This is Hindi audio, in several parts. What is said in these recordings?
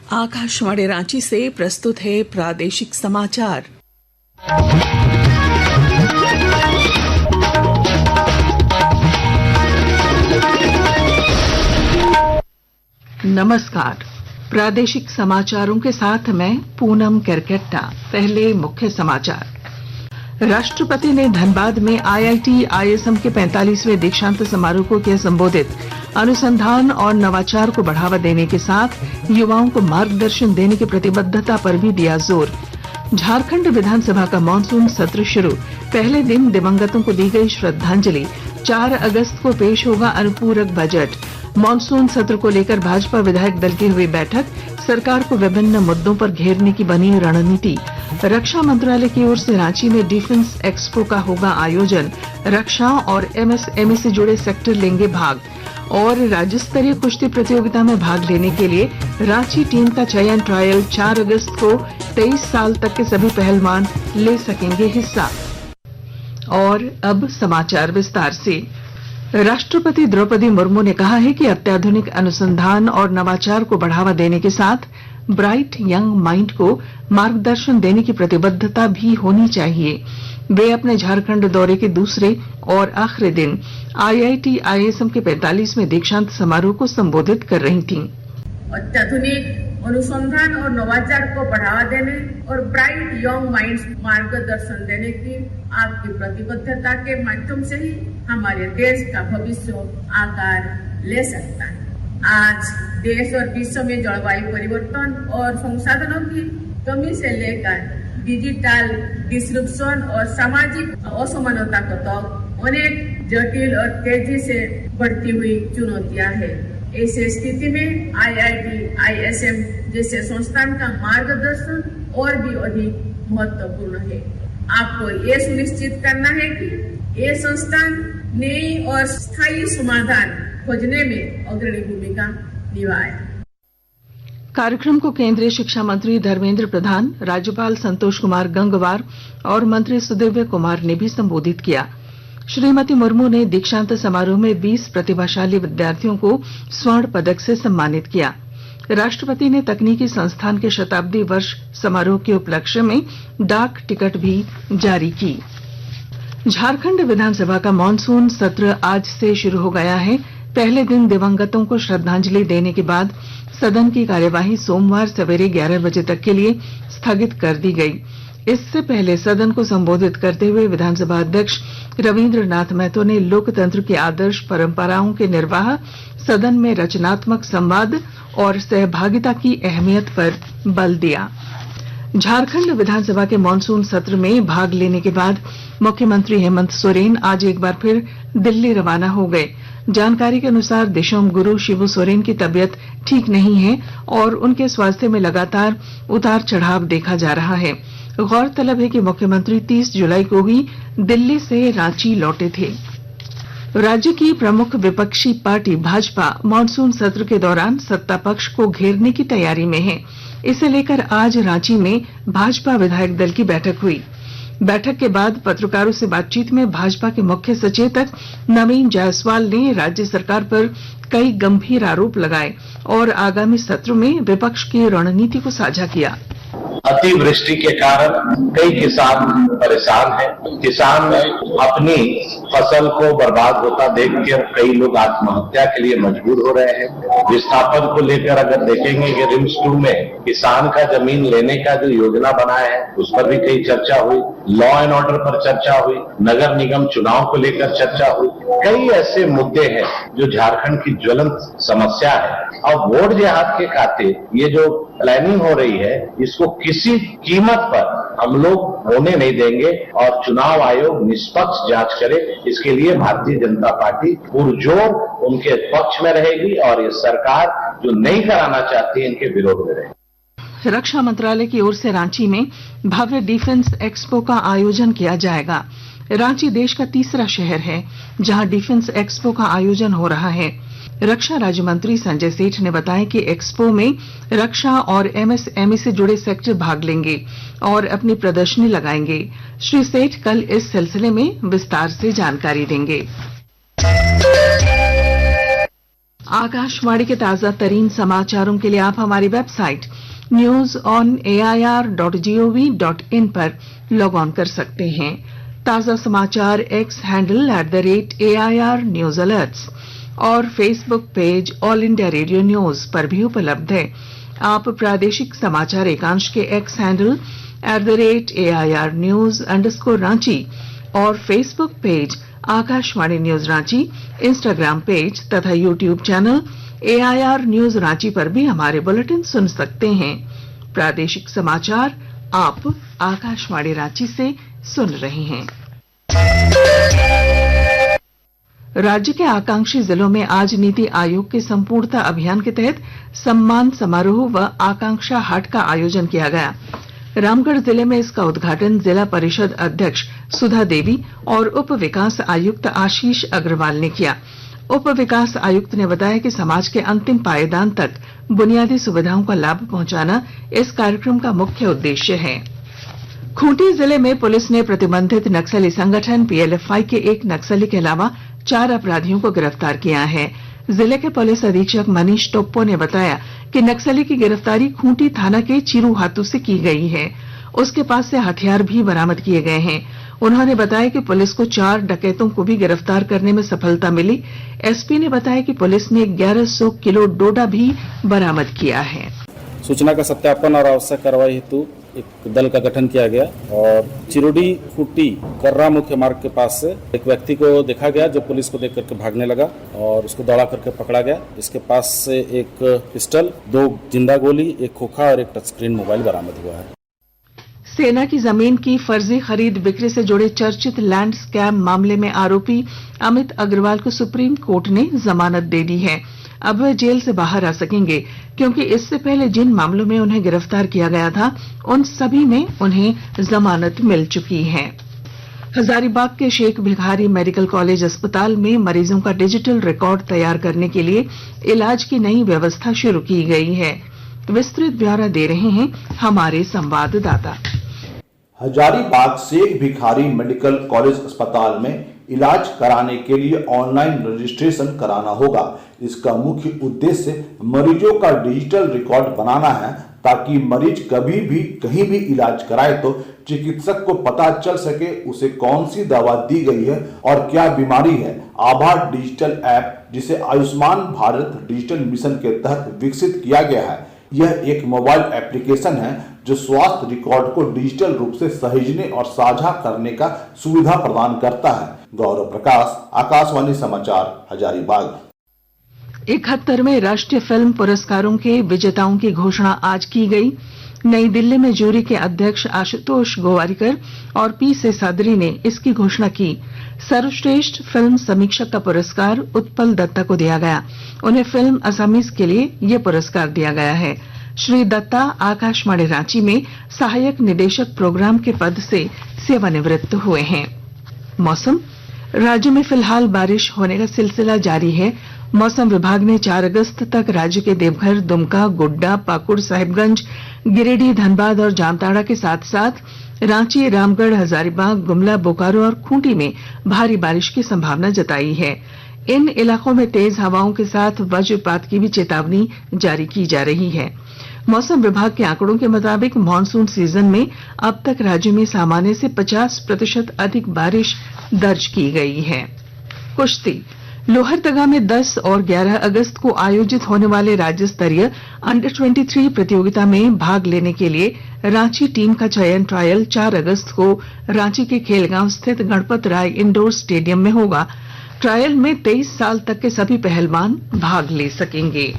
आकाशवाणी रांची से प्रस्तुत है प्रादेशिक समाचार। नमस्कार, प्रादेशिक समाचारों के साथ मैं पूनम केरकेट्टा। पहले मुख्य समाचार। राष्ट्रपति ने धनबाद में आईआईटी आईएसएम के 45वें दीक्षांत समारोह को किया संबोधित। अनुसंधान और नवाचार को बढ़ावा देने के साथ युवाओं को मार्गदर्शन देने की प्रतिबद्धता पर भी दिया जोर। झारखंड विधानसभा का मानसून सत्र शुरू। पहले दिन दिवंगतों को दी गई श्रद्धांजलि। 4 अगस्त को पेश होगा अनुपूरक बजट। मानसून सत्र को लेकर भाजपा विधायक दल की हुई बैठक। सरकार को विभिन्न मुद्दों पर घेरने की बनी रणनीति। रक्षा मंत्रालय की ओर से रांची में डिफेंस एक्सपो का होगा आयोजन। रक्षा और एमएसएमई से जुड़े सेक्टर लेंगे भाग। और राज्य स्तरीय कुश्ती प्रतियोगिता में भाग लेने के लिए रांची टीम का चयन ट्रायल 4 अगस्त को 23 साल तक के सभी पहलवान ले सकेंगे हिस्सा। और अब समाचार विस्तार से। राष्ट्रपति द्रौपदी मुर्मू ने कहा है कि अत्याधुनिक अनुसंधान और नवाचार को बढ़ावा देने के साथ ब्राइट यंग माइंड को मार्गदर्शन देने की प्रतिबद्धता भी होनी चाहिए। वे अपने झारखंड दौरे के दूसरे और आखिरी दिन आईआईटी आईएसएम के 45वें दीक्षांत समारोह को संबोधित कर रही थीं। अत्याधुनिक अनुसंधान और नवाचार को बढ़ावा देने और ब्राइट यंग माइंड्स मार्गदर्शन देने की आपकी प्रतिबद्धता के माध्यम से ही हमारे देश का भविष्य आकार ले सकता है। आज देश और विश्व में जलवायु परिवर्तन और संसाधनों की कमी से लेकर डिजिटल डिस्ट्रप्शन और सामाजिक असमानता को तक अनेक जटिल और तेजी से बढ़ती हुई चुनौतियां हैं। ऐसी स्थिति में आईआईटी आईएसएम जैसे संस्थान का मार्गदर्शन और भी अधिक महत्वपूर्ण है। आपको ये सुनिश्चित करना है कि ये संस्थान नई और स्थायी समाधान खोजने में अग्रणी भूमिका निभाए। कार्यक्रम को केंद्रीय शिक्षा मंत्री धर्मेंद्र प्रधान, राज्यपाल संतोष कुमार गंगवार और मंत्री सुदिव्य कुमार ने भी संबोधित किया। श्रीमती मुर्मू ने दीक्षांत समारोह में 20 प्रतिभाशाली विद्यार्थियों को स्वर्ण पदक से सम्मानित किया। राष्ट्रपति ने तकनीकी संस्थान के शताब्दी वर्ष समारोह के उपलक्ष्य में डाक टिकट भी जारी की। झारखंड विधानसभा का मानसून सत्र आज से शुरू हो गया है। पहले दिन दिवंगतों को श्रद्धांजलि देने के बाद सदन की कार्यवाही सोमवार सवेरे 11 बजे तक के लिए स्थगित कर दी गई। इससे पहले सदन को संबोधित करते हुए विधानसभा अध्यक्ष रविंद्र नाथ महतो ने लोकतंत्र की आदर्श परंपराओं के निर्वाह, सदन में रचनात्मक संवाद और सहभागिता की अहमियत पर बल दिया। झारखंड विधानसभा के मानसून सत्र में भाग लेने के बाद मुख्यमंत्री हेमंत सोरेन आज एक बार फिर दिल्ली रवाना हो गए। जानकारी के अनुसार दिशोम गुरु शिबू सोरेन की तबियत ठीक नहीं है और उनके स्वास्थ्य में लगातार उतार चढ़ाव देखा जा रहा है। गौरतलब है कि मुख्यमंत्री 30 जुलाई को ही दिल्ली से रांची लौटे थे। राज्य की प्रमुख विपक्षी पार्टी भाजपा मानसून सत्र के दौरान सत्ता पक्ष को घेरने की तैयारी में है। इसे लेकर आज रांची में भाजपा विधायक दल की बैठक हुई। बैठक के बाद पत्रकारों से बातचीत में भाजपा के मुख्य सचेतक नवीन जायसवाल ने राज्य सरकार पर कई गंभीर आरोप लगाए और आगामी सत्र में विपक्ष की रणनीति को साझा किया। अतिवृष्टि के कारण कई किसान परेशान हैं। किसान अपनी फसल को बर्बाद होता देखकर कई लोग आत्महत्या के लिए मजबूर हो रहे हैं। विस्थापन को लेकर अगर देखेंगे कि रिम्स 2 में किसान का जमीन लेने का जो योजना बनाया है उस पर भी कई चर्चा हुई। लॉ एंड ऑर्डर पर चर्चा हुई। नगर निगम चुनाव को लेकर चर्चा हुई। कई ऐसे मुद्दे हैं जो झारखंड की ज्वलंत समस्या है। अब वोट जिहाद के खाते ये जो प्लानिंग हो रही है इसको किसी कीमत पर हम लोग होने नहीं देंगे और चुनाव आयोग निष्पक्ष जांच करे, इसके लिए भारतीय जनता पार्टी पुरजोर उनके पक्ष में रहेगी और ये सरकार जो नहीं कराना चाहती है इनके विरोध में रहेगी। रक्षा मंत्रालय की ओर से रांची में भव्य डिफेंस एक्सपो का आयोजन किया जाएगा। रांची देश का तीसरा शहर है जहां डिफेंस एक्सपो का आयोजन हो रहा है। रक्षा राज्य मंत्री संजय सेठ ने बताया कि एक्सपो में रक्षा और एमएसएमई से जुड़े सेक्टर भाग लेंगे और अपनी प्रदर्शनी लगाएंगे। श्री सेठ कल इस सिलसिले में विस्तार से जानकारी देंगे। आकाशवाणी के ताजा तरीन समाचारों के लिए आप हमारी वेबसाइट news.on.air.gov.in पर लॉग ऑन कर सकते हैं। ताजा समाचार X handle @AIR news alerts और Facebook page all India radio news पर भी उपलब्ध है। आप प्रादेशिक समाचार एकांश के एक्स हैंडल @AIR news_रांची और Facebook page Akashvani news Ranchi, Instagram page तथा YouTube channel AIR news Ranchi पर भी हमारे बुलेटिन सुन सकते हैं। प्रादेशिक समाचार आप आकाशवाणी रांची से सुन रहे हैं। राज्य के आकांक्षी जिलों में आज नीति आयोग के संपूर्णता अभियान के तहत सम्मान समारोह व आकांक्षा हाट का आयोजन किया गया। रामगढ़ जिले में इसका उद्घाटन जिला परिषद अध्यक्ष सुधा देवी और उप विकास आयुक्त आशीष अग्रवाल ने किया। उप विकास आयुक्त ने बताया कि समाज के अंतिम पायदान तक बुनियादी सुविधाओं का लाभ पहुंचाना इस कार्यक्रम का मुख्य उद्देश्य है। खूंटी जिले में पुलिस ने प्रतिबंधित नक्सली संगठन PLFI के एक नक्सली के अलावा 4 अपराधियों को गिरफ्तार किया है। जिले के पुलिस अधीक्षक मनीष टोप्पो ने बताया कि नक्सली की गिरफ्तारी खूंटी थाना के चिरू हातू से की गई है। उसके पास से हथियार भी बरामद किए गए हैं। उन्होंने बताया कि पुलिस को 4 डकैतों को भी गिरफ्तार करने में सफलता मिली। एसपी ने बताया कि पुलिस ने 1100 किलो डोडा भी बरामद किया है। सूचना का सत्यापन और आवश्यक कार्रवाई हेतु एक दल का गठन किया गया और चिरोडी खूंटी कर्रा मुख्य मार्ग के पास से एक व्यक्ति को देखा गया जो पुलिस को देख करके भागने लगा और उसको दौड़ा करके पकड़ा गया। इसके पास से एक पिस्टल, 2 जिंदा गोली, एक खोखा और एक टच स्क्रीन मोबाइल बरामद हुआ है। सेना की जमीन की फर्जी खरीद बिक्री से जुड़े चर्चित लैंड स्कैम मामले में आरोपी अमित अग्रवाल को सुप्रीम कोर्ट ने जमानत दे दी है। अब वह जेल से बाहर आ सकेंगे क्योंकि इससे पहले जिन मामलों में उन्हें गिरफ्तार किया गया था उन सभी में उन्हें जमानत मिल चुकी है। हजारीबाग के शेख भिखारी मेडिकल कॉलेज अस्पताल में मरीजों का डिजिटल रिकॉर्ड तैयार करने के लिए इलाज की नई व्यवस्था शुरू की गई है। विस्तृत ब्यौरा दे रहे हैं हमारे संवाददाता। हजारीबाग शेख भिखारी मेडिकल कॉलेज अस्पताल में इलाज कराने के लिए ऑनलाइन रजिस्ट्रेशन कराना होगा। इसका मुख्य उद्देश्य मरीजों का डिजिटल रिकॉर्ड बनाना है ताकि मरीज कभी भी कहीं भी इलाज कराए तो चिकित्सक को पता चल सके उसे कौन सी दवा दी गई है और क्या बीमारी है। आभा डिजिटल ऐप जिसे आयुष्मान भारत डिजिटल मिशन के तहत विकसित किया गया है, यह एक मोबाइल एप्लीकेशन है जो स्वास्थ्य रिकॉर्ड को डिजिटल रूप से सहेजने और साझा करने का सुविधा प्रदान करता है। गौरव प्रकाश, आकाशवाणी समाचार, हजारीबाग। 71वें राष्ट्रीय फिल्म पुरस्कारों के विजेताओं की घोषणा आज की गई। नई दिल्ली में जूरी के अध्यक्ष आशुतोष गोवारिकर और पी सेसाद्री ने इसकी घोषणा की। सर्वश्रेष्ठ फिल्म समीक्षक का पुरस्कार उत्पल दत्ता को दिया गया। उन्हें फिल्म असामीज के लिए यह पुरस्कार दिया गया है। श्री दत्ता आकाशवाणी रांची में सहायक निदेशक प्रोग्राम के पद से सेवानिवृत्त हुए हैं। मौसम, राज्य में फिलहाल बारिश होने का सिलसिला जारी है। मौसम विभाग ने 4 अगस्त तक राज्य के देवघर, दुमका, गोड्डा, पाकुड़, साहिबगंज, गिरिडीह, धनबाद और जामताड़ा के साथ साथ रांची, रामगढ़, हजारीबाग, गुमला, बोकारो और खूंटी में भारी बारिश की संभावना जताई है। इन इलाकों में तेज हवाओं के साथ वज्रपात की भी चेतावनी जारी की जा रही है। मौसम विभाग के आंकड़ों के मुताबिक मानसून सीजन में अब तक राज्य में सामान्य से 50% अधिक बारिश दर्ज की गई है। कुश्ती, लोहरदगा में 10 और 11 अगस्त को आयोजित होने वाले राज्य स्तरीय अंडर 23 प्रतियोगिता में भाग लेने के लिए रांची टीम का चयन ट्रायल 4 अगस्त को रांची के खेलगांव स्थित गणपत राय इंडोर स्टेडियम में होगा। ट्रायल में 23 साल तक के सभी पहलवान भाग ले सकेंगे।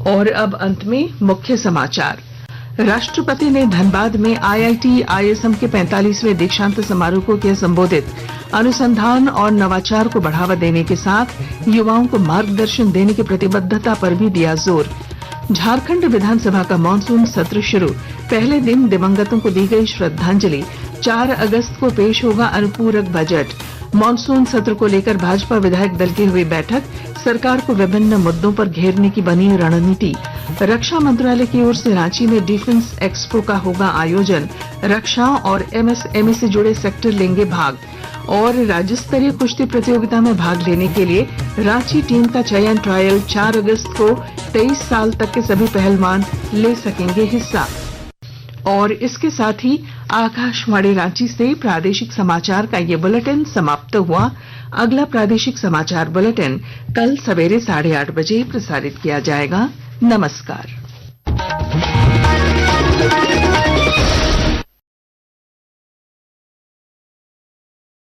और अब अंत में मुख्य समाचार। राष्ट्रपति ने धनबाद में IIT ISM के 45वें दीक्षांत समारोह को किया संबोधित। अनुसंधान और नवाचार को बढ़ावा देने के साथ युवाओं को मार्गदर्शन देने की प्रतिबद्धता पर भी दिया जोर। झारखंड विधानसभा का मानसून सत्र शुरू, पहले दिन दिवंगतों को दी गई श्रद्धांजलि। 4 अगस्त को पेश होगा अनुपूरक बजट। मॉनसून सत्र को लेकर भाजपा विधायक दल की हुई बैठक, सरकार को विभिन्न मुद्दों पर घेरने की बनी रणनीति। रक्षा मंत्रालय की ओर से रांची में डिफेंस एक्सपो का होगा आयोजन, रक्षा और एमएसएमई से जुड़े सेक्टर लेंगे भाग। और राज्य स्तरीय कुश्ती प्रतियोगिता में भाग लेने के लिए रांची टीम का चयन ट्रायल 4 अगस्त को 23 साल तक के सभी पहलवान ले सकेंगे हिस्सा। और इसके साथ ही आकाशवाणी रांची से प्रादेशिक समाचार का ये बुलेटिन समाप्त हुआ। अगला प्रादेशिक समाचार बुलेटिन कल सवेरे 8:30 बजे प्रसारित किया जाएगा। नमस्कार।